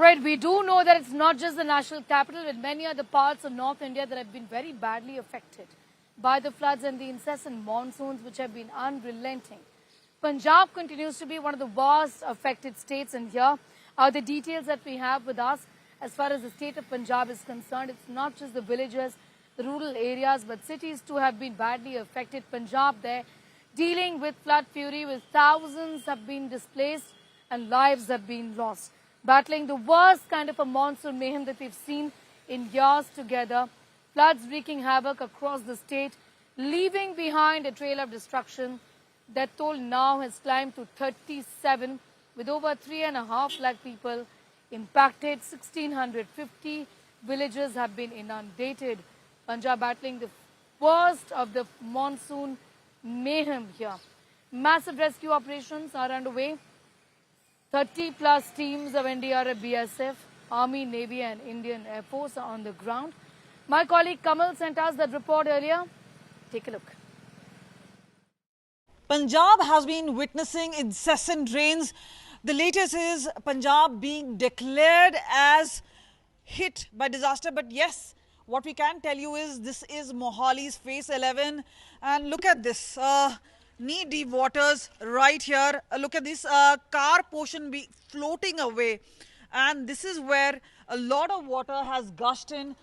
right, we do know that it's not just the national capital, but many other parts of North India that have been very badly affected by the floods and the incessant monsoons which have been unrelenting. Punjab continues to be one of the worst affected states, and here are the details that we have with us. As far as the state of Punjab is concerned, it's not just the villages, the rural areas, but cities too have been badly affected. Punjab there dealing with flood fury, with thousands have been displaced and lives have been lost. Battling the worst kind of a monsoon mayhem that we've seen in years together. Floods wreaking havoc across the state, leaving behind a trail of destruction. That toll now has climbed to 37, with over 3.5 lakh people impacted. 1,650 villages have been inundated. Punjab battling the worst of the monsoon mayhem here. Massive rescue operations are underway. 30 plus teams of NDRF, BSF, Army, Navy and Indian Air Force are on the ground. My colleague Kamal sent us that report earlier. Take a look. Punjab has been witnessing incessant rains. The latest is Punjab being declared as hit by disaster. But yes, what we can tell you is this is Mohali's Phase 11. And look at this. Knee-deep waters right here. Look at this car portion be floating away. And this is where a lot of water has gushed in.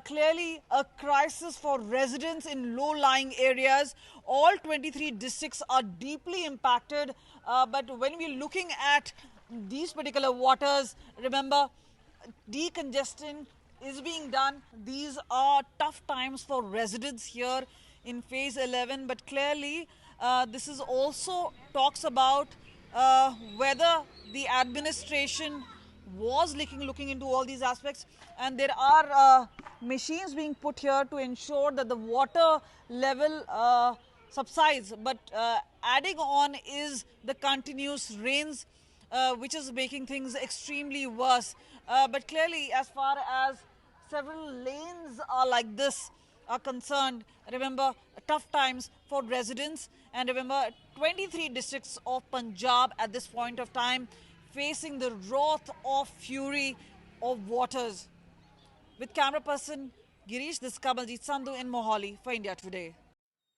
Clearly a crisis for residents in low-lying areas. All 23 districts are deeply impacted. But when we're looking at these particular waters, remember, decongestion is being done. These are tough times for residents here in Phase 11. But clearly, this is also talks about whether the administration was looking into all these aspects, and there are machines being put here to ensure that the water level subsides. But adding on is the continuous rains, which is making things extremely worse. But clearly, as far as several lanes are like this are concerned, remember, tough times for residents. And remember, 23 districts of Punjab at this point of time facing the wrath of fury of waters. With camera person Girish, this is Kamaljeet Sandhu in Mohali for India Today.